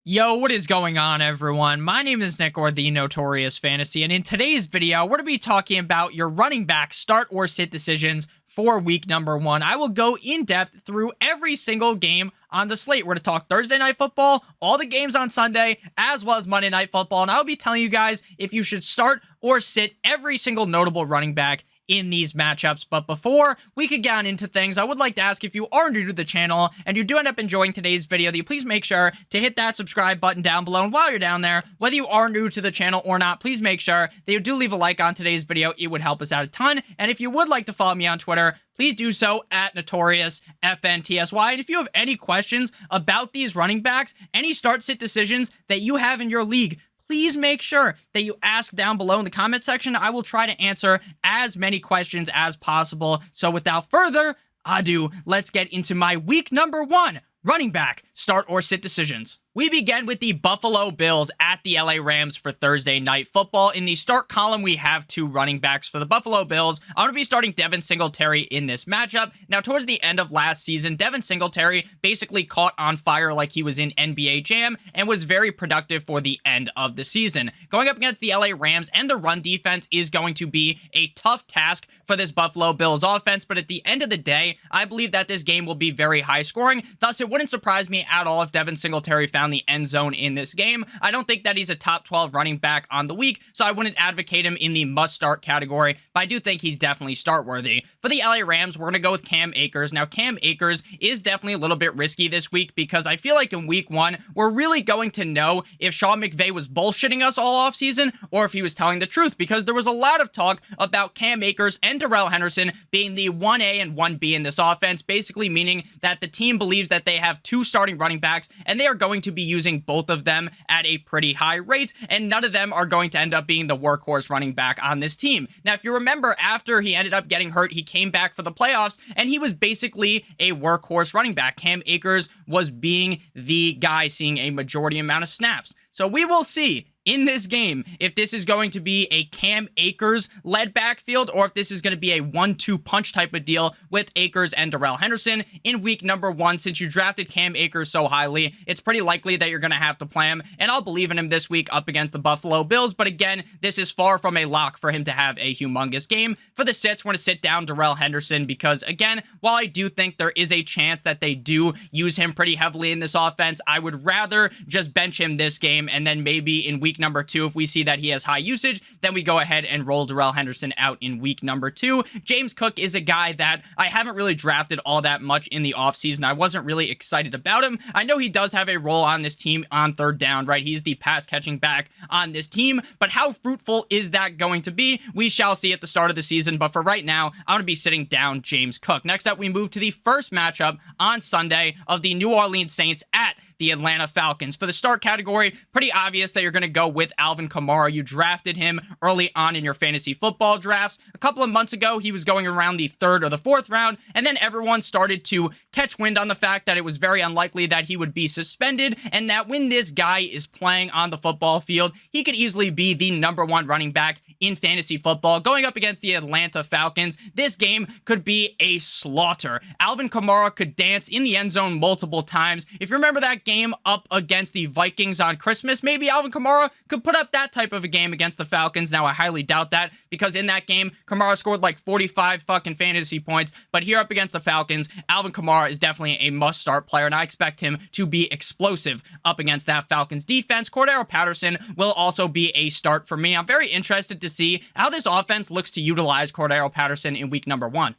Yo, what is going on, everyone? My name is Nick, or the Notorious Fantasy, and in today's video, we're going to be talking about your running back start or sit decisions for week number 1. I will go in depth through every single game on the slate. We're going to talk Thursday Night Football, all the games on Sunday, as well as Monday Night Football, and I'll be telling you guys if you should start or sit every single notable running back in these matchups. But before we could get on into things, I would like to ask, if you are new to the channel and you do end up enjoying today's video, that you please make sure to hit that subscribe button down below. And while you're down there, whether you are new to the channel or not, please make sure that you do leave a like on today's video. It would help us out a ton. And if you would like to follow me on Twitter, please do so at NotoriousFNTSY. And if you have any questions about these running backs, any start-sit decisions that you have in your league, please make sure that you ask down below in the comment section. I will try to answer as many questions as possible. So without further ado, let's get into my week number 1 running back start or sit decisions. We begin with the Buffalo Bills at the LA Rams for Thursday Night Football. In the start column, we have 2 running backs for the Buffalo Bills. I'm going to be starting Devin Singletary in this matchup. Now, towards the end of last season, Devin Singletary basically caught on fire like he was in NBA Jam and was very productive for the end of the season. Going up against the LA Rams and the run defense is going to be a tough task for this Buffalo Bills offense, but at the end of the day, I believe that this game will be very high scoring. Thus, it wouldn't surprise me at all if Devin Singletary found the end zone in this game. I don't think that he's a top 12 running back on the week, so I wouldn't advocate him in the must-start category, but I do think he's definitely start-worthy. For the LA Rams, we're going to go with Cam Akers. Now, Cam Akers is definitely a little bit risky this week because I feel like in week 1, we're really going to know if Sean McVay was bullshitting us all offseason or if he was telling the truth, because there was a lot of talk about Cam Akers and Darrell Henderson being the 1A and 1B in this offense, basically meaning that the team believes that they have 2 starting running backs and they are going to be using both of them at a pretty high rate, and none of them are going to end up being the workhorse running back on this team. Now, if you remember, after he ended up getting hurt, he came back for the playoffs, and he was basically a workhorse running back. Cam Akers was being the guy seeing a majority amount of snaps. So we will see in this game if this is going to be a Cam Akers-led backfield or if this is going to be a 1-2 punch type of deal with Akers and Darrell Henderson in week number 1. Since you drafted Cam Akers so highly, it's pretty likely that you're going to have to play him, and I'll believe in him this week up against the Buffalo Bills. But again, this is far from a lock for him to have a humongous game. For the sits, we're going to sit down Darrell Henderson because, again, while I do think there is a chance that they do use him pretty heavily in this offense, I would rather just bench him this game, and then maybe in week number 2, if we see that he has high usage, then we go ahead and roll Darrell Henderson out in week number 2. James Cook is a guy that I haven't really drafted all that much in the offseason. I wasn't really excited about him. I know he does have a role on this team on third down, right? He's the pass catching back on this team, but how fruitful is that going to be? We shall see at the start of the season, but for right now, I'm going to be sitting down James Cook. Next up, we move to the first matchup on Sunday of the New Orleans Saints at the Atlanta Falcons. For the start category, pretty obvious that you're going to go with Alvin Kamara. You drafted him early on in your fantasy football drafts. A couple of months ago, he was going around the 3rd or the 4th round, and then everyone started to catch wind on the fact that it was very unlikely that he would be suspended, and that when this guy is playing on the football field, he could easily be the number 1 running back in fantasy football. Going up against the Atlanta Falcons, this game could be a slaughter. Alvin Kamara could dance in the end zone multiple times. If you remember that game up against the Vikings on Christmas, maybe Alvin Kamara could put up that type of a game against the Falcons. Now, I highly doubt that because in that game, Kamara scored like 45 fucking fantasy points, but here up against the Falcons, Alvin Kamara is definitely a must-start player, and I expect him to be explosive up against that Falcons defense. Cordero Patterson will also be a start for me. I'm very interested to see how this offense looks to utilize Cordero Patterson in week number 1.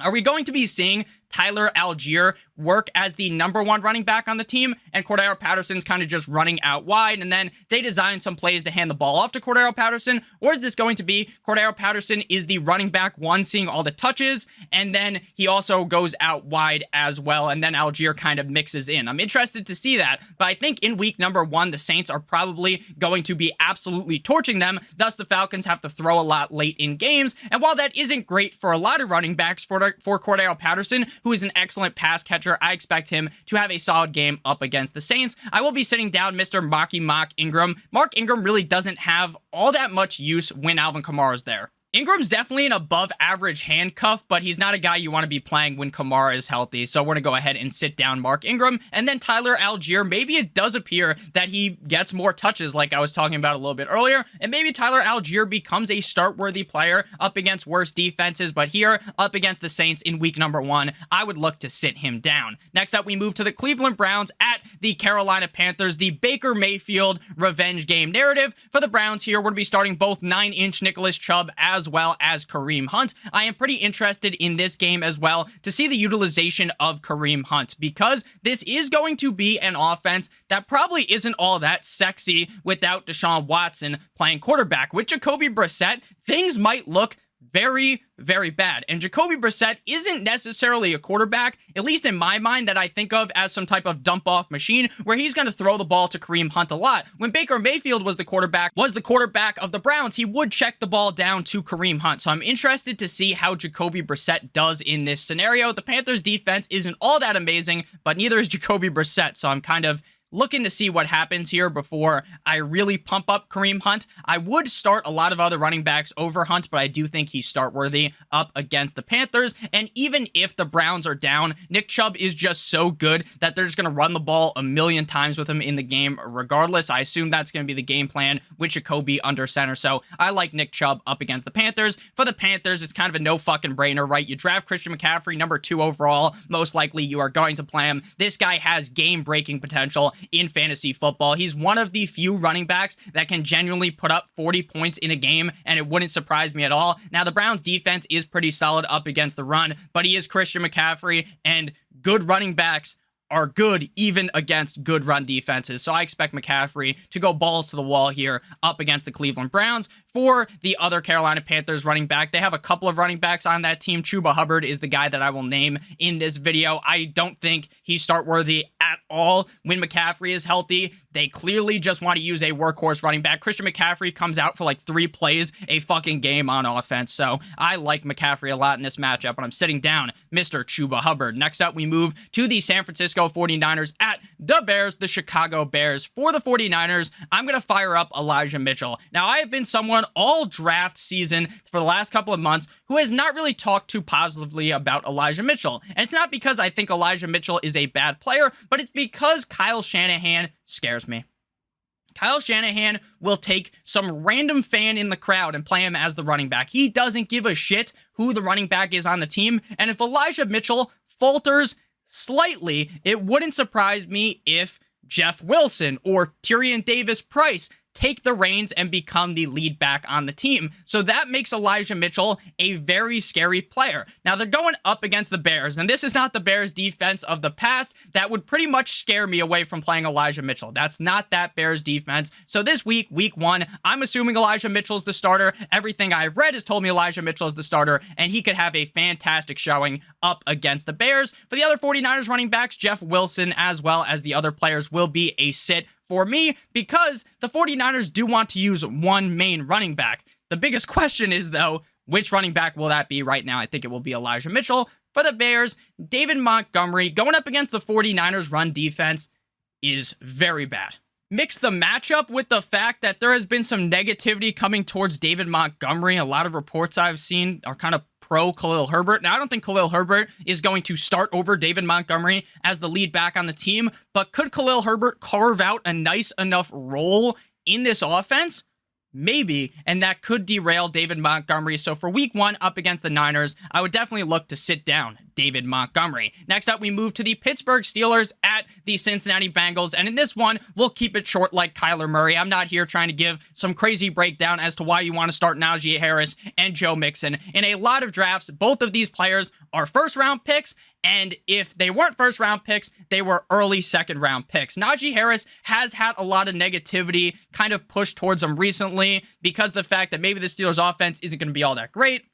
Are we going to be seeing Tyler Algier work as the number 1 running back on the team, and Cordero Patterson's kind of just running out wide, and then they design some plays to hand the ball off to Cordero Patterson? Or is this going to be Cordero Patterson is the running back 1 seeing all the touches, and then he also goes out wide as well, and then Algier kind of mixes in? I'm interested to see that, but I think in week number 1, the Saints are probably going to be absolutely torching them. Thus, the Falcons have to throw a lot late in games, and while that isn't great for a lot of running backs, for Cordero Patterson, who is an excellent pass catcher, I expect him to have a solid game up against the Saints. I will be sitting down Mr. Mark Ingram. Mark Ingram really doesn't have all that much use when Alvin Kamara is there. Ingram's definitely an above average handcuff, but he's not a guy you want to be playing when Kamara is healthy. So we're going to go ahead and sit down Mark Ingram. And then Tyler Algier, maybe it does appear that he gets more touches like I was talking about a little bit earlier. And maybe Tyler Algier becomes a start-worthy player up against worse defenses. But here, up against the Saints in week number 1, I would look to sit him down. Next up, we move to the Cleveland Browns at the Carolina Panthers. The Baker Mayfield revenge game narrative for the Browns here. We're going to be starting both 9-inch Nicholas Chubb as well as Kareem Hunt. I am pretty interested in this game as well to see the utilization of Kareem Hunt, because this is going to be an offense that probably isn't all that sexy without Deshaun Watson playing quarterback. With Jacoby Brissett, things might look very, very bad. And Jacoby Brissett isn't necessarily a quarterback, at least in my mind, that I think of as some type of dump-off machine where he's going to throw the ball to Kareem Hunt a lot. When Baker Mayfield was the quarterback of the Browns, he would check the ball down to Kareem Hunt. So I'm interested to see how Jacoby Brissett does in this scenario. The Panthers defense isn't all that amazing, but neither is Jacoby Brissett. So I'm kind of looking to see what happens here before I really pump up Kareem Hunt. I would start a lot of other running backs over Hunt, but I do think he's start worthy up against the Panthers. And even if the Browns are down, Nick Chubb is just so good that they're just going to run the ball a million times with him in the game regardless. I assume that's going to be the game plan with Jacoby under center. So I like Nick Chubb up against the Panthers. For the Panthers, it's kind of a no fucking brainer, right? You draft Christian McCaffrey, number 2 overall. Most likely you are going to play him. This guy has game-breaking potential in fantasy football. He's one of the few running backs that can genuinely put up 40 points in a game, and it wouldn't surprise me at all. Now, the Browns defense is pretty solid up against the run, but he is Christian McCaffrey, and good running backs are good even against good run defenses. So I expect McCaffrey to go balls to the wall here up against the Cleveland Browns. For the other Carolina Panthers running back, they have a couple of running backs on that team. Chuba Hubbard is the guy that I will name in this video. I don't think he's start worthy at all when McCaffrey is healthy. They clearly just want to use a workhorse running back. Christian McCaffrey comes out for like 3 plays a fucking game on offense. So I like McCaffrey a lot in this matchup, but I'm sitting down Mr. Chuba Hubbard. Next up, we move to the San Francisco 49ers at the Bears, the Chicago Bears. For the 49ers, I'm going to fire up Elijah Mitchell. Now, I have been someone all draft season for the last couple of months who has not really talked too positively about Elijah Mitchell. And it's not because I think Elijah Mitchell is a bad player, but it's because Kyle Shanahan scares me. Kyle Shanahan will take some random fan in the crowd and play him as the running back. He doesn't give a shit who the running back is on the team. And if Elijah Mitchell falters slightly, it wouldn't surprise me if Jeff Wilson or Tyrion Davis-Price take the reins and become the lead back on the team. So that makes Elijah Mitchell a very scary player. Now, they're going up against the Bears, and this is not the Bears defense of the past that would pretty much scare me away from playing Elijah Mitchell. That's not that Bears defense. So this week 1, I'm assuming Elijah Mitchell's the starter. Everything I've read has told me Elijah Mitchell is the starter, and he could have a fantastic showing up against the Bears. For the other 49ers running backs, Jeff Wilson as well as the other players will be a sit for me, because the 49ers do want to use one main running back. The biggest question is, though, which running back will that be? Right now, I think it will be Elijah Mitchell. For the Bears, David Montgomery going up against the 49ers run defense is very bad. Mix the matchup with the fact that there has been some negativity coming towards David Montgomery. A lot of reports I've seen are kind of pro Khalil Herbert. Now, I don't think Khalil Herbert is going to start over David Montgomery as the lead back on the team, but could Khalil Herbert carve out a nice enough role in this offense? Maybe, and that could derail David Montgomery. So for week 1 up against the Niners, I would definitely look to sit down David Montgomery. Next up, we move to the Pittsburgh Steelers at the Cincinnati Bengals. And in this one, we'll keep it short like Kyler Murray. I'm not here trying to give some crazy breakdown as to why you want to start Najee Harris and Joe Mixon. In a lot of drafts, both of these players are first-round picks, and if they weren't first-round picks, they were early second-round picks. Najee Harris has had a lot of negativity kind of pushed towards him recently because of the fact that maybe the Steelers' offense isn't going to be all that great.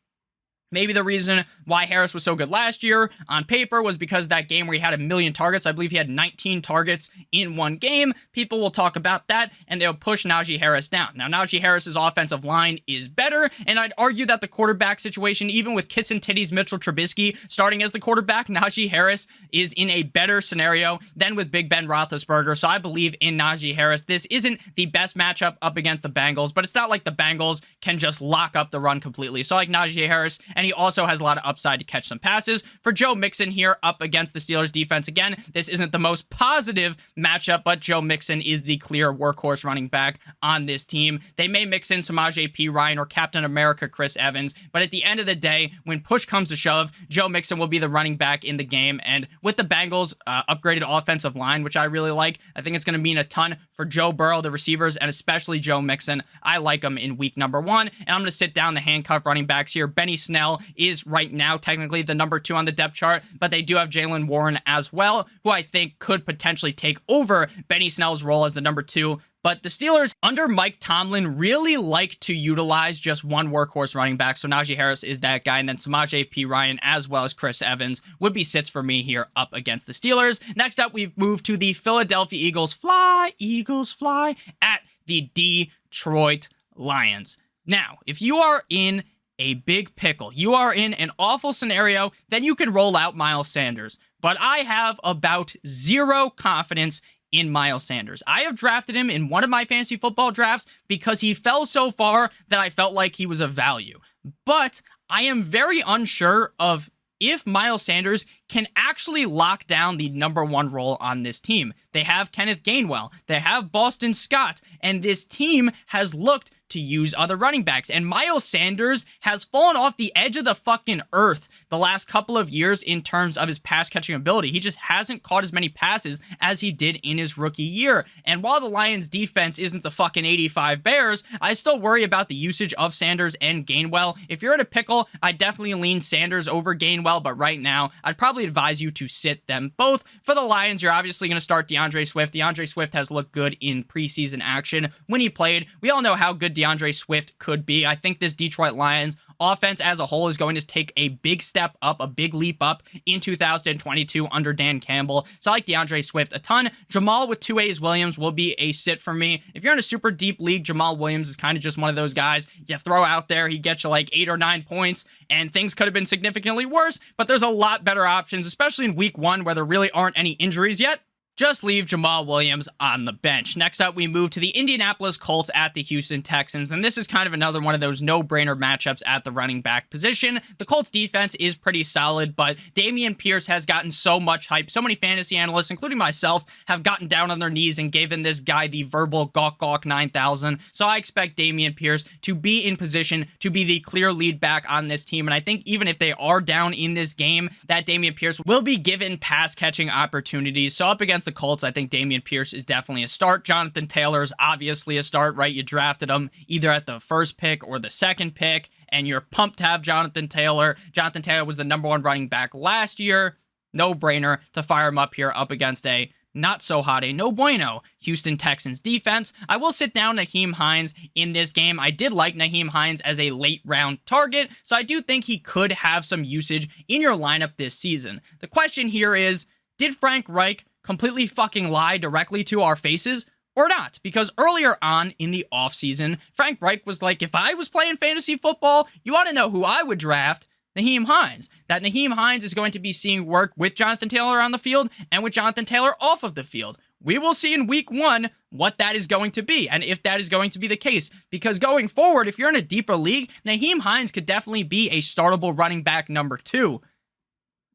Maybe the reason why Harris was so good last year on paper was because that game where he had 1 million targets. I believe he had 19 targets in one game. People will talk about that, and they'll push Najee Harris down. Now, Najee Harris's offensive line is better, and I'd argue that the quarterback situation, even with Kiss and Titties Mitchell Trubisky starting as the quarterback, Najee Harris is in a better scenario than with Big Ben Roethlisberger, so I believe in Najee Harris. This isn't the best matchup up against the Bengals, but it's not like the Bengals can just lock up the run completely. So I like Najee Harris, and he also has a lot of upside to catch some passes. For Joe Mixon here up against the Steelers defense, again, this isn't the most positive matchup, but Joe Mixon is the clear workhorse running back on this team. They may mix in Samaje Perine or Captain America Chris Evans, but at the end of the day, when push comes to shove, Joe Mixon will be the running back in the game, and with the Bengals' upgraded offensive line, which I really like, I think it's going to mean a ton for Joe Burrow, the receivers, and especially Joe Mixon. I like him in week number 1, and I'm going to sit down the handcuff running backs here. Benny Snell is right now technically the number 2 on the depth chart, but they do have Jaylen Warren as well, who I think could potentially take over Benny Snell's role as the number 2. But the Steelers, under Mike Tomlin, really like to utilize just one workhorse running back. So Najee Harris is that guy. And then Samaje Perine as well as Chris Evans would be sits for me here up against the Steelers. Next up, we've moved to the Philadelphia Eagles. Fly, Eagles, fly, at the Detroit Lions. Now, if you are in a big pickle, you are in an awful scenario, then you can roll out Miles Sanders. But I have about zero confidence in Miles Sanders. I have drafted him in one of my fantasy football drafts because he fell so far that I felt like he was a value. But I am very unsure of if Miles Sanders can actually lock down the number 1 role on this team. They have Kenneth Gainwell. They have Boston Scott. And this team has looked to use other running backs. And Miles Sanders has fallen off the edge of the fucking earth the last couple of years in terms of his pass catching ability. He just hasn't caught as many passes as he did in his rookie year. And while the Lions defense isn't the fucking 85 Bears, I still worry about the usage of Sanders and Gainwell. If you're in a pickle, I definitely lean Sanders over Gainwell, but right now, I'd probably advise you to sit them both. For the Lions, you're obviously going to start DeAndre Swift. DeAndre Swift has looked good in preseason action when he played. We all know how good DeAndre Swift could be. I think this Detroit Lions offense as a whole is going to take a big step up, a big leap up in 2022 under Dan Campbell. So I like DeAndre Swift a ton. Jamal with 2A's Williams will be a sit for me. If you're in a super deep league, Jamal Williams is kind of just one of those guys you throw out there. He gets you like 8 or 9 points, and things could have been significantly worse, but there's a lot better options, especially in week 1 where there really aren't any injuries yet. Just leave Jamal Williams on the bench. Next up, we move to the Indianapolis Colts at the Houston Texans, and this is kind of another one of those no-brainer matchups at the running back position. The Colts defense is pretty solid, but Dameon Pierce has gotten so much hype. So many fantasy analysts, including myself, have gotten down on their knees and given this guy the verbal gawk gawk 9,000. So I expect Dameon Pierce to be in position to be the clear lead back on this team, and I think even if they are down in this game, that Dameon Pierce will be given pass-catching opportunities. So up against the Colts, I think Dameon Pierce is definitely a start. Jonathan Taylor is obviously a start, right? You drafted him either at the first pick or the second pick, and you're pumped to have Jonathan Taylor. Jonathan Taylor was the number 1 running back last year. No brainer to fire him up here up against a not so hot, a no bueno Houston Texans defense. I will sit down Nyheim Hines in this game. I did like Nyheim Hines as a late round target, so I do think he could have some usage in your lineup this season. The question here is, did Frank Reich completely fucking lie directly to our faces or not? Because earlier on in the offseason, Frank Reich was like, if I was playing fantasy football, you want to know who I would draft? Nyheim Hines. That Nyheim Hines is going to be seeing work with Jonathan Taylor on the field and with Jonathan Taylor off of the field. We will see in week 1 what that is going to be and if that is going to be the case. Because going forward, if you're in a deeper league, Nyheim Hines could definitely be a startable running back number 2.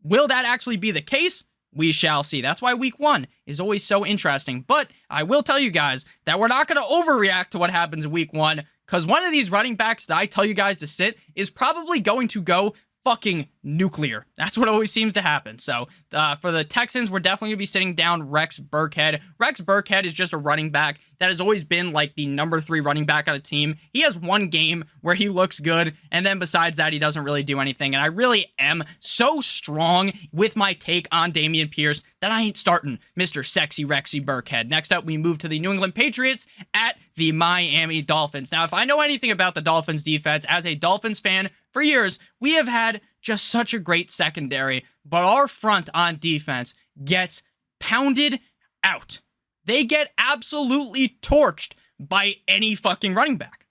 Will that actually be the case? We shall see. That's why week 1 is always so interesting. But I will tell you guys that we're not going to overreact to what happens in week 1, because one of these running backs that I tell you guys to sit is probably going to go fucking nuclear. That's what always seems to happen. So for the Texans, we're definitely going to be sitting down Rex Burkhead. Rex Burkhead is just a running back that has always been like the number 3 running back on a team. He has one game where he looks good, and then besides that, he doesn't really do anything. And I really am so strong with my take on Dameon Pierce that I ain't starting Mr. Sexy Rexy Burkhead. Next up, we move to the New England Patriots at the Miami Dolphins. Now, if I know anything about the Dolphins defense, as a Dolphins fan for years, we have had just such a great secondary, but our front on defense gets pounded out. They get absolutely torched by any fucking running back.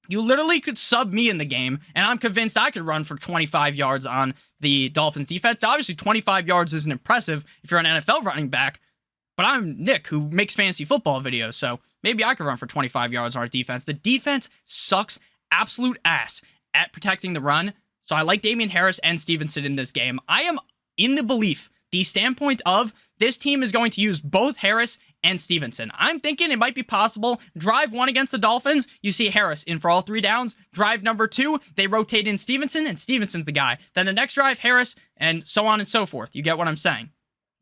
You literally could sub me in the game, and I'm convinced I could run for 25 yards on the Dolphins defense. Now, obviously, 25 yards isn't impressive if you're an NFL running back, but I'm Nick, who makes fantasy football videos, so maybe I could run for 25 yards on our defense. The defense sucks absolute ass at protecting the run, so I like Damian Harris and Stevenson in this game. I am in the belief, the standpoint of this team is going to use both Harris and Stevenson. I'm thinking it might be possible. Drive 1 against the Dolphins, you see Harris in for all 3 downs. Drive number 2, they rotate in Stevenson, and Stevenson's the guy. Then the next drive, Harris, and so on and so forth. You get what I'm saying?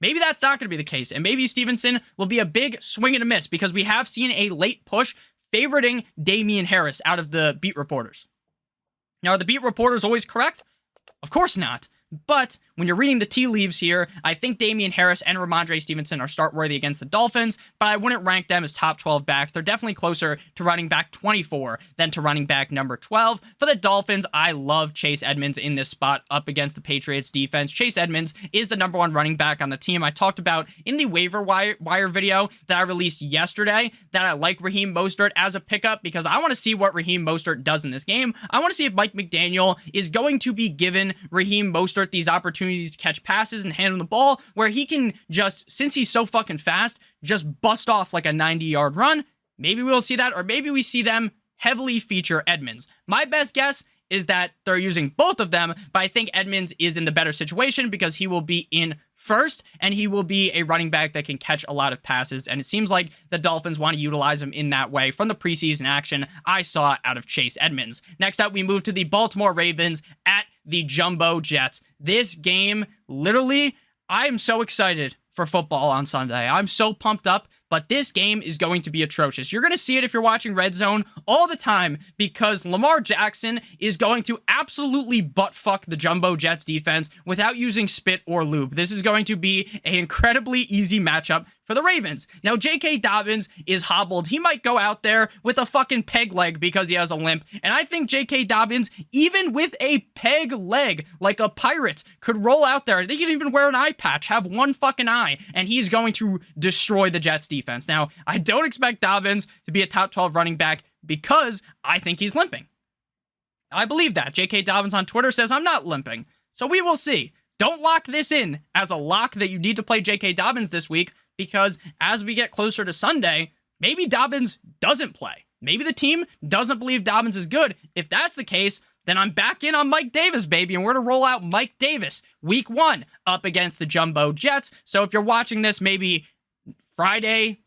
Maybe that's not going to be the case, and maybe Stevenson will be a big swing and a miss, because we have seen a late push favoriting Damian Harris out of the beat reporters. Now, are the beat reporters always correct? Of course not. But when you're reading the tea leaves here, I think Damian Harris and Ramondre Stevenson are start-worthy against the Dolphins, but I wouldn't rank them as top 12 backs. They're definitely closer to running back 24 than to running back number 12. For the Dolphins, I love Chase Edmonds in this spot up against the Patriots defense. Chase Edmonds is the number 1 running back on the team. I talked about in the waiver wire video that I released yesterday that I like Raheem Mostert as a pickup because I want to see what Raheem Mostert does in this game. I want to see if Mike McDaniel is going to be given Raheem Mostert these opportunities to catch passes and hand him the ball where he can just, since he's so fucking fast, just bust off like a 90-yard run. Maybe we'll see that, or maybe we see them heavily feature Edmonds. My best guess is that they're using both of them, but I think Edmonds is in the better situation because he will be in first, and he will be a running back that can catch a lot of passes, and it seems like the Dolphins want to utilize him in that way from the preseason action I saw out of Chase Edmonds. Next up, we move to the Baltimore Ravens at the Jumbo Jets. This game, literally, I'm so excited for football on Sunday. I'm so pumped up, but this game is going to be atrocious. You're going to see it if you're watching Red Zone all the time because Lamar Jackson is going to absolutely butt-fuck the Jumbo Jets defense without using spit or lube. This is going to be an incredibly easy matchup for the Ravens. Now, J.K. Dobbins is hobbled. He might go out there with a fucking peg leg because he has a limp. And I think J.K. Dobbins, even with a peg leg, like a pirate, could roll out there. They could even wear an eye patch, have one fucking eye, and he's going to destroy the Jets defense. Now, I don't expect Dobbins to be a top 12 running back because I think he's limping. I believe that. J.K. Dobbins on Twitter says I'm not limping. So we will see. Don't lock this in as a lock that you need to play J.K. Dobbins this week, because as we get closer to Sunday, maybe Dobbins doesn't play. Maybe the team doesn't believe Dobbins is good. If that's the case, then I'm back in on Mike Davis, baby, and we're going to roll out Mike Davis week 1 up against the Jumbo Jets. So if you're watching this, maybe Friday,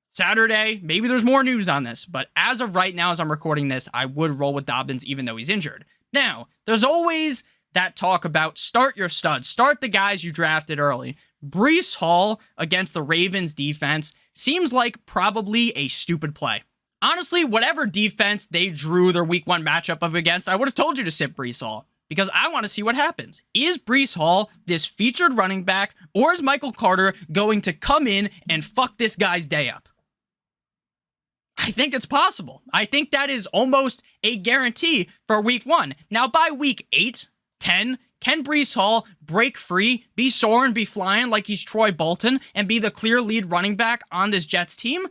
Saturday, maybe there's more news on this. But as of right now, as I'm recording this, I would roll with Dobbins even though he's injured. Now, there's always that talk about start your studs, start the guys you drafted early. Breece Hall against the Ravens defense seems like probably a stupid play. Honestly, whatever defense they drew their week 1 matchup up against, I would have told you to sit Breece Hall because I want to see what happens. Is Breece Hall this featured running back, or is Michael Carter going to come in and fuck this guy's day up? I think it's possible. I think that is almost a guarantee for week 1. Now, by week 8, 10, can Breece Hall break free, be soaring, be flying like he's Troy Bolton, and be the clear lead running back on this Jets team?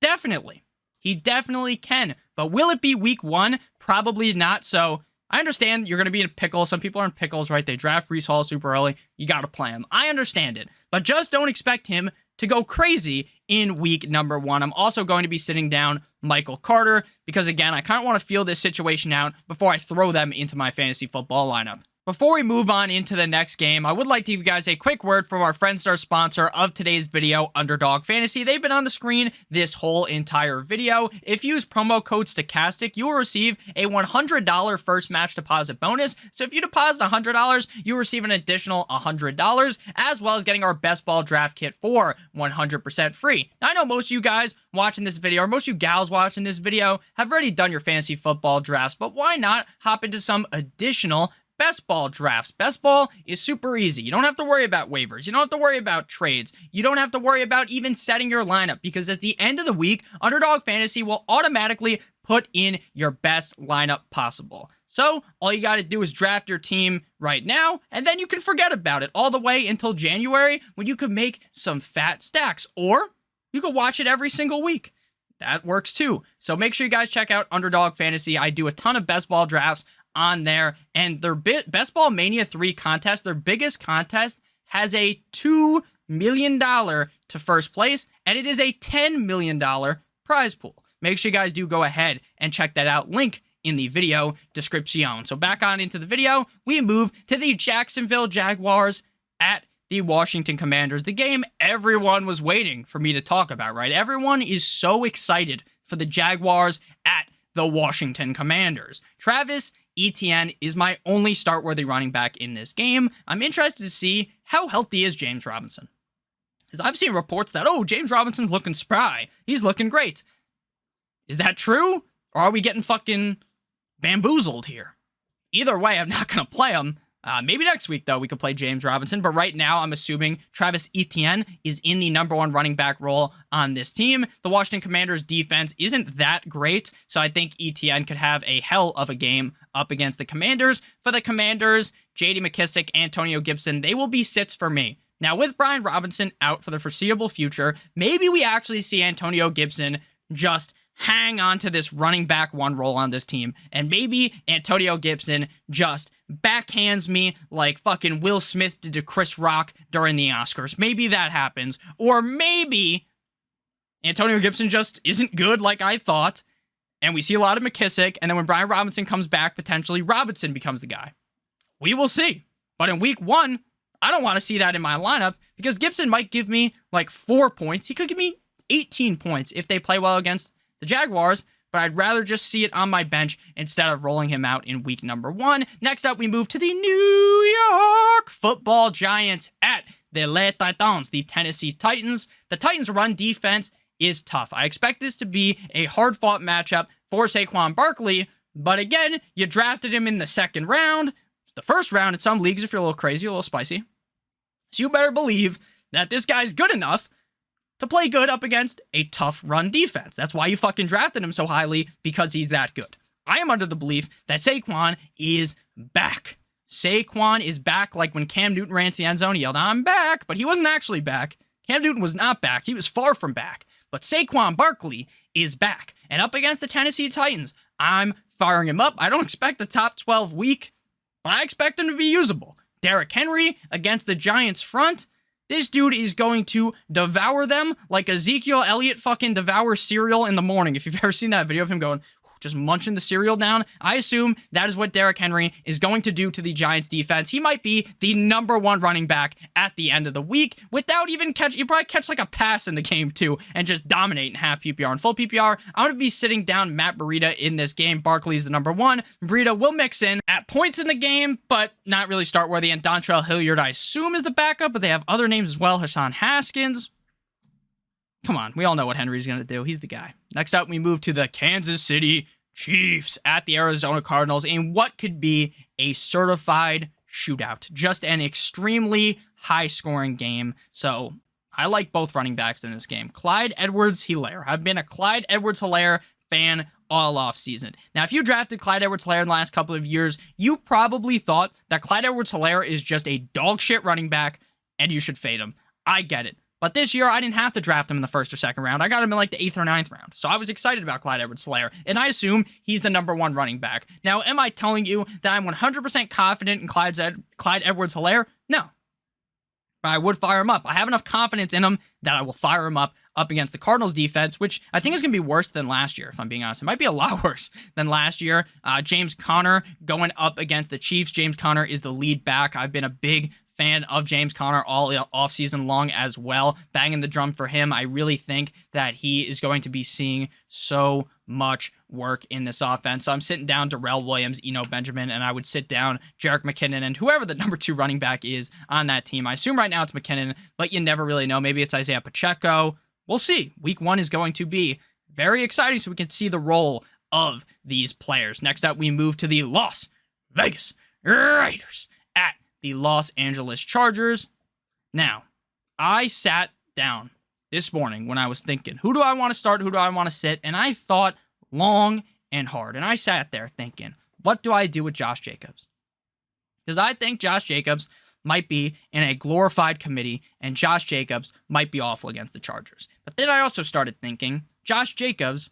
Definitely. He definitely can. But will it be week 1? Probably not. So I understand you're going to be in a pickle. Some people are in pickles, right? They draft Breece Hall super early. You got to play him. I understand it. But just don't expect him to go crazy in week number 1. I'm also going to be sitting down Michael Carter because, again, I kind of want to feel this situation out before I throw them into my fantasy football lineup. Before we move on into the next game, I would like to give you guys a quick word from our Friendstar sponsor of today's video, Underdog Fantasy. They've been on the screen this whole entire video. If you use promo code Stokastic, you will receive a $100 first match deposit bonus. So if you deposit $100, you receive an additional $100, as well as getting our best ball draft kit for 100% free. Now, I know most of you guys watching this video, or most of you gals watching this video, have already done your fantasy football drafts, but why not hop into some additional best ball drafts. Best ball is super easy. You don't have to worry about waivers. You don't have to worry about trades. You don't have to worry about even setting your lineup, because at the end of the week, Underdog Fantasy will automatically put in your best lineup possible. So all you got to do is draft your team right now, and then you can forget about it all the way until January, when you could make some fat stacks, or you could watch it every single week. That works too. So make sure you guys check out Underdog Fantasy. I do a ton of best ball drafts on there, and their Best Ball Mania 3 contest, their biggest contest, has a $2 million to first place, and it is a $10 million prize pool. Make sure you guys do go ahead and check that out. Link in the video description. So back on into the video, we move to the Jacksonville Jaguars at the Washington Commanders. The game everyone was waiting for me to talk about, right? Everyone is so excited for the Jaguars at the Washington Commanders. Travis Etienne is my only start-worthy running back in this game. I'm interested to see how healthy is James Robinson, because I've seen reports that, oh, James Robinson's looking spry. He's looking great. Is that true? Or are we getting fucking bamboozled here? Either way, I'm not going to play him. Maybe next week, though, we could play James Robinson. But right now, I'm assuming Travis Etienne is in the number one running back role on this team. The Washington Commanders defense isn't that great, so I think Etienne could have a hell of a game up against the Commanders. For the Commanders, J.D. McKissic, Antonio Gibson, they will be sits for me. Now, with Brian Robinson out for the foreseeable future, maybe we actually see Antonio Gibson just hang on to this running back one role on this team, and maybe Antonio Gibson just backhands me like fucking Will Smith did to Chris Rock during the Oscars. Maybe that happens. Or maybe Antonio Gibson just isn't good like I thought, and we see a lot of McKissic, and then when Brian Robinson comes back, potentially Robinson becomes the guy. We will see. But in week 1, I don't want to see that in my lineup, because Gibson might give me like 4 points. He could give me 18 points if they play well against the Jaguars, but I'd rather just see it on my bench instead of rolling him out in week number 1. Next up, we move to the New York Football Giants at the Les Titans, the Tennessee Titans. The Titans' run defense is tough. I expect this to be a hard-fought matchup for Saquon Barkley, but again, you drafted him in the second round, the first round in some leagues if you're a little crazy, a little spicy. So you better believe that this guy's good enough to play good up against a tough run defense. That's why you fucking drafted him so highly, because he's that good. I am under the belief that Saquon is back. Saquon is back, like when Cam Newton ran to the end zone, he yelled, "I'm back," but he wasn't actually back. Cam Newton was not back. He was far from back. But Saquon Barkley is back. And up against the Tennessee Titans, I'm firing him up. I don't expect the top 12 week, but I expect him to be usable. Derrick Henry against the Giants front. This dude is going to devour them like Ezekiel Elliott fucking devours cereal in the morning. If you've ever seen that video of him going, just munching the cereal down, I assume that is what Derrick Henry is going to do to the Giants defense. He might be the number one running back at the end of the week without even he'll probably catch like a pass in the game too and just dominate in half PPR and full PPR. I'm going to be sitting down Matt Breida in this game. Barkley's the number one. Breida will mix in at points in the game, but not really start worthy. And Dontrell Hilliard, I assume, is the backup, but they have other names as well. Hassan Haskins. Come on, we all know what Henry's going to do. He's the guy. Next up, we move to the Kansas City Chiefs at the Arizona Cardinals in what could be a certified shootout. Just an extremely high-scoring game. So I like both running backs in this game. Clyde Edwards-Helaire. I've been a Clyde Edwards-Helaire fan all offseason. Now, if you drafted Clyde Edwards-Helaire in the last couple of years, you probably thought that Clyde Edwards-Helaire is just a dog shit running back and you should fade him. I get it. But this year, I didn't have to draft him in the first or second round. I got him in like the 8th or 9th round. So I was excited about Clyde Edwards-Helaire, and I assume he's the number one running back. Now, am I telling you that I'm 100% confident in Clyde Edwards-Helaire? No. But I would fire him up. I have enough confidence in him that I will fire him up against the Cardinals defense, which I think is going to be worse than last year, if I'm being honest. It might be a lot worse than last year. James Conner going up against the Chiefs. James Conner is the lead back. I've been a big fan of James Conner all offseason long as well. Banging the drum for him. I really think that he is going to be seeing so much work in this offense. So I'm sitting down Darrell Williams, Eno Benjamin, and I would sit down Jerick McKinnon and whoever the number 2 running back is on that team. I assume right now it's McKinnon, but you never really know. Maybe it's Isaiah Pacheco. We'll see. Week 1 is going to be very exciting so we can see the role of these players. Next up, we move to the Las Vegas Raiders at the Los Angeles Chargers. Now, I sat down this morning when I was thinking, who do I want to start? Who do I want to sit? And I thought long and hard. And I sat there thinking, what do I do with Josh Jacobs? Because I think Josh Jacobs might be in a glorified committee, and Josh Jacobs might be awful against the Chargers. But then I also started thinking, Josh Jacobs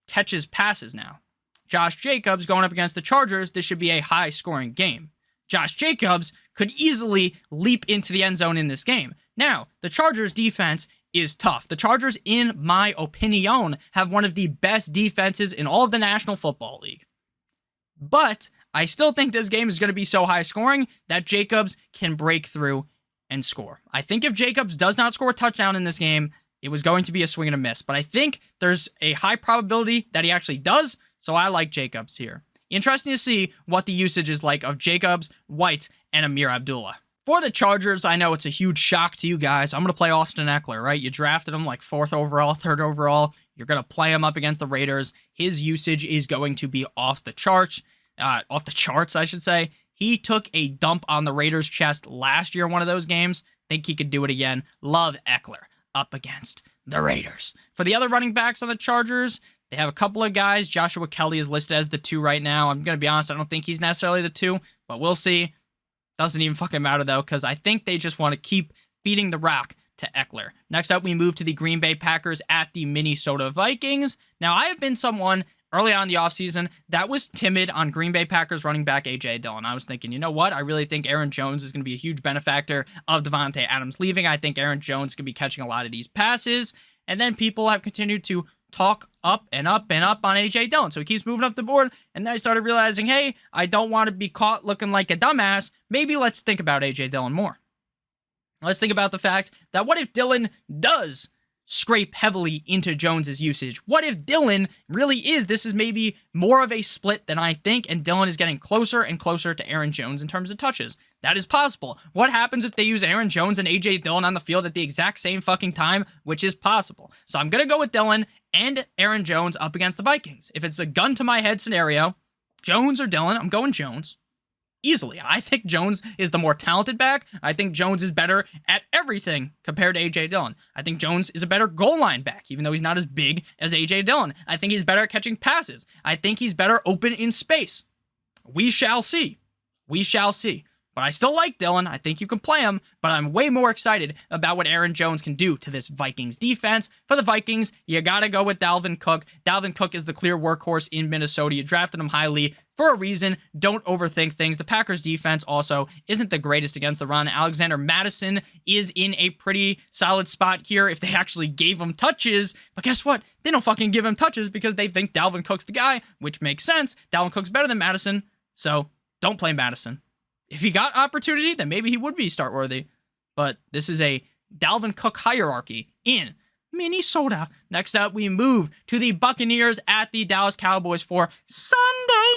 catches passes now. Josh Jacobs going up against the Chargers, this should be a high-scoring game. Josh Jacobs could easily leap into the end zone in this game. Now, the Chargers' defense is tough. The Chargers, in my opinion, have one of the best defenses in all of the National Football League. But I still think this game is going to be so high scoring that Jacobs can break through and score. I think if Jacobs does not score a touchdown in this game, it was going to be a swing and a miss. But I think there's a high probability that he actually does, so I like Jacobs here. Interesting to see what the usage is like of Jacobs, White, and Amir Abdullah. For the Chargers, I know it's a huge shock to you guys. I'm going to play Austin Eckler, right? You drafted him like 4th overall, 3rd overall. You're going to play him up against the Raiders. His usage is going to be off the charts, I should say. He took a dump on the Raiders' chest last year in one of those games. Think he could do it again. Love Eckler up against the Raiders. For the other running backs on the Chargers, they have a couple of guys. Joshua Kelly is listed as the 2 right now. I'm going to be honest, I don't think he's necessarily the 2, but we'll see. Doesn't even fucking matter, though, because I think they just want to keep feeding the rock to Eckler. Next up, we move to the Green Bay Packers at the Minnesota Vikings. Now, I have been someone early on in the offseason that was timid on Green Bay Packers running back A.J. Dillon. I was thinking, you know what? I really think Aaron Jones is going to be a huge benefactor of Devontae Adams leaving. I think Aaron Jones is going to be catching a lot of these passes. And then people have continued to talk up and up and up on A.J. Dillon. So he keeps moving up the board. And then I started realizing, hey, I don't want to be caught looking like a dumbass. Maybe let's think about A.J. Dillon more. Let's think about the fact that what if Dillon does scrape heavily into Jones's usage? What if Dillon really is, this is maybe more of a split than I think, and Dillon is getting closer and closer to Aaron Jones in terms of touches? That is possible. What happens if they use Aaron Jones and A.J. Dillon on the field at the exact same fucking time, which is possible? So I'm going to go with Dillon and Aaron Jones up against the Vikings. If it's a gun to my head scenario, Jones or Dillon, I'm going Jones. Easily. I think Jones is the more talented back. I think Jones is better at everything compared to A.J. Dillon. I think Jones is a better goal line back, even though he's not as big as A.J. Dillon. I think he's better at catching passes. I think he's better open in space. We shall see. We shall see. But I still like Dillon. I think you can play him, but I'm way more excited about what Aaron Jones can do to this Vikings defense. For the Vikings, you gotta go with Dalvin Cook. Dalvin Cook is the clear workhorse in Minnesota. You drafted him highly for a reason. Don't overthink things. The Packers defense also isn't the greatest against the run. Alexander Mattison is in a pretty solid spot here if they actually gave him touches. But guess what? They don't fucking give him touches because they think Dalvin Cook's the guy, which makes sense. Dalvin Cook's better than Mattison, so don't play Mattison. If he got opportunity, then maybe he would be start worthy. But this is a Dalvin Cook hierarchy in Minnesota. Next up, we move to the Buccaneers at the Dallas Cowboys for Sunday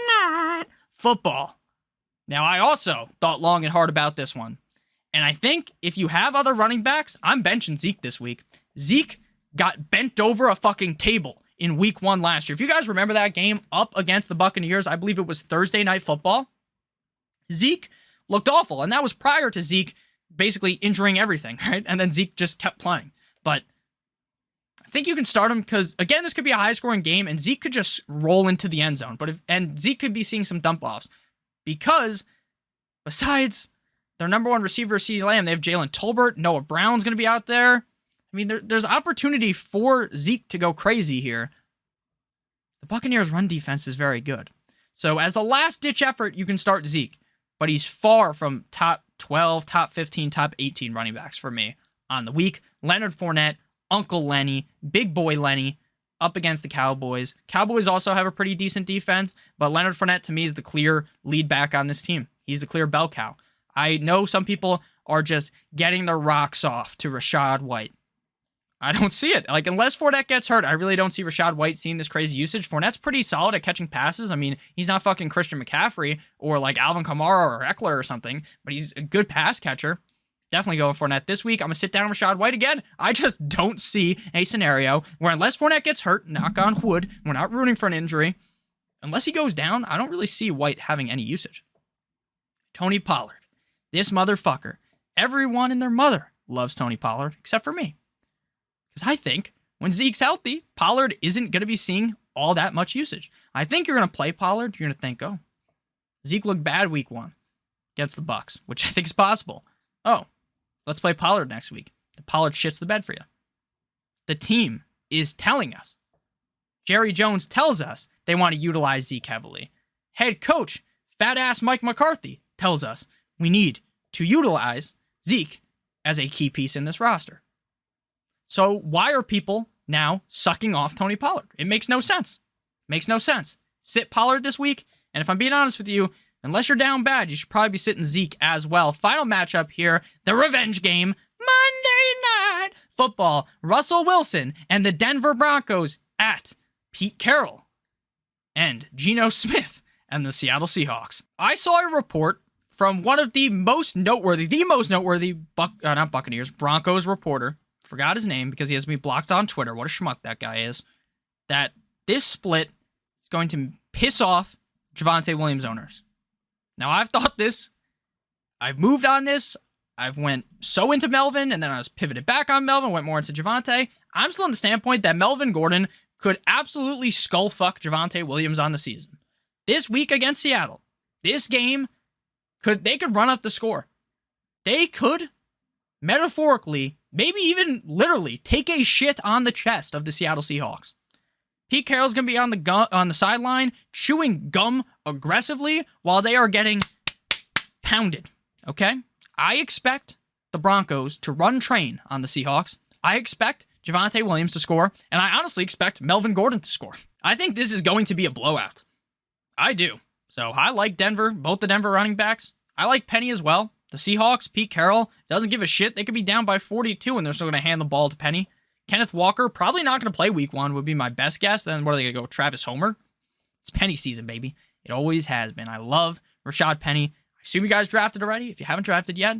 Night Football. Now, I also thought long and hard about this one. And I think if you have other running backs, I'm benching Zeke this week. Zeke got bent over a fucking table in week 1 last year. If you guys remember that game up against the Buccaneers, I believe it was Thursday Night Football. Zeke looked awful, and that was prior to Zeke basically injuring everything, right? And then Zeke just kept playing. But I think you can start him because, again, this could be a high-scoring game, and Zeke could just roll into the end zone. And Zeke could be seeing some dump-offs because besides their number 1 receiver, CeeDee Lamb, they have Jalen Tolbert. Noah Brown's going to be out there. I mean, there's opportunity for Zeke to go crazy here. The Buccaneers' run defense is very good. So as a last-ditch effort, you can start Zeke. But he's far from top 12, top 15, top 18 running backs for me on the week. Leonard Fournette, Uncle Lenny, Big Boy Lenny up against the Cowboys. Cowboys also have a pretty decent defense, but Leonard Fournette to me is the clear lead back on this team. He's the clear bell cow. I know some people are just getting their rocks off to Rachaad White. I don't see it. Like, unless Fournette gets hurt, I really don't see Rachaad White seeing this crazy usage. Fournette's pretty solid at catching passes. I mean, he's not fucking Christian McCaffrey or like Alvin Kamara or Eckler or something, but he's a good pass catcher. Definitely going Fournette this week. I'm going to sit down with Rachaad White again. I just don't see a scenario where unless Fournette gets hurt, knock on wood, we're not rooting for an injury. Unless he goes down, I don't really see White having any usage. Tony Pollard. This motherfucker. Everyone and their mother loves Tony Pollard, except for me. Because I think when Zeke's healthy, Pollard isn't going to be seeing all that much usage. I think you're going to play Pollard. You're going to think, oh, Zeke looked bad week 1 against the Bucs, which I think is possible. Oh, let's play Pollard next week. Pollard shits the bed for you. The team is telling us. Jerry Jones tells us they want to utilize Zeke heavily. Head coach, fat-ass Mike McCarthy, tells us we need to utilize Zeke as a key piece in this roster. So why are people now sucking off Tony Pollard? It makes no sense. Makes no sense. Sit Pollard this week, and if I'm being honest with you, unless you're down bad, you should probably be sitting Zeke as well. Final matchup here, the revenge game, Monday Night Football. Russell Wilson and the Denver Broncos at Pete Carroll and Geno Smith and the Seattle Seahawks. I saw a report from one of the most noteworthy not Buccaneers, Broncos reporter, forgot his name because he has me blocked on Twitter, what a schmuck that guy is, that this split is going to piss off Javonte Williams owners. Now, I've thought this, I've moved on this, I've went so into Melvin, and then I was pivoted back on Melvin, went more into Javonte. I'm still on the standpoint that Melvin Gordon could absolutely skull fuck Javonte Williams on the season. This week against Seattle, this game, they could run up the score. They could, metaphorically, maybe even literally, take a shit on the chest of the Seattle Seahawks. Pete Carroll's going to be on the sideline, chewing gum aggressively while they are getting pounded, okay? I expect the Broncos to run train on the Seahawks. I expect Javonte Williams to score, and I honestly expect Melvin Gordon to score. I think this is going to be a blowout. I do. So I like Denver, both the Denver running backs. I like Penny as well. The Seahawks, Pete Carroll, doesn't give a shit. They could be down by 42, and they're still going to hand the ball to Penny. Kenneth Walker, probably not going to play week 1, would be my best guess. Then what are they going to go, Travis Homer? It's Penny season, baby. It always has been. I love Rashad Penny. I assume you guys drafted already. If you haven't drafted yet,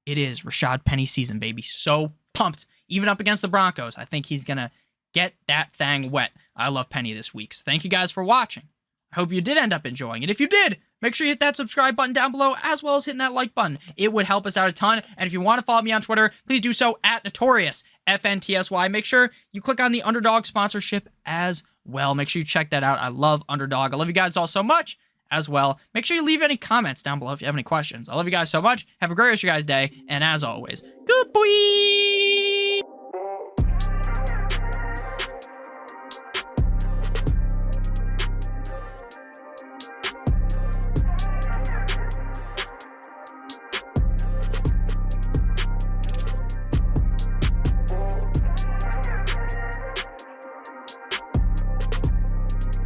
it is Rashad Penny season, baby. So pumped. Even up against the Broncos, I think he's going to get that thing wet. I love Penny this week. So thank you guys for watching. I hope you did end up enjoying it. If you did, make sure you hit that subscribe button down below, as well as hitting that like button. It would help us out a ton. And if you want to follow me on Twitter, please do so at Notorious FNTSY. Make sure you click on the Underdog sponsorship as well. Make sure you check that out. I love Underdog. I love you guys all so much as well. Make sure you leave any comments down below if you have any questions. I love you guys so much. Have a great rest of your guys' day. And as always, good boy.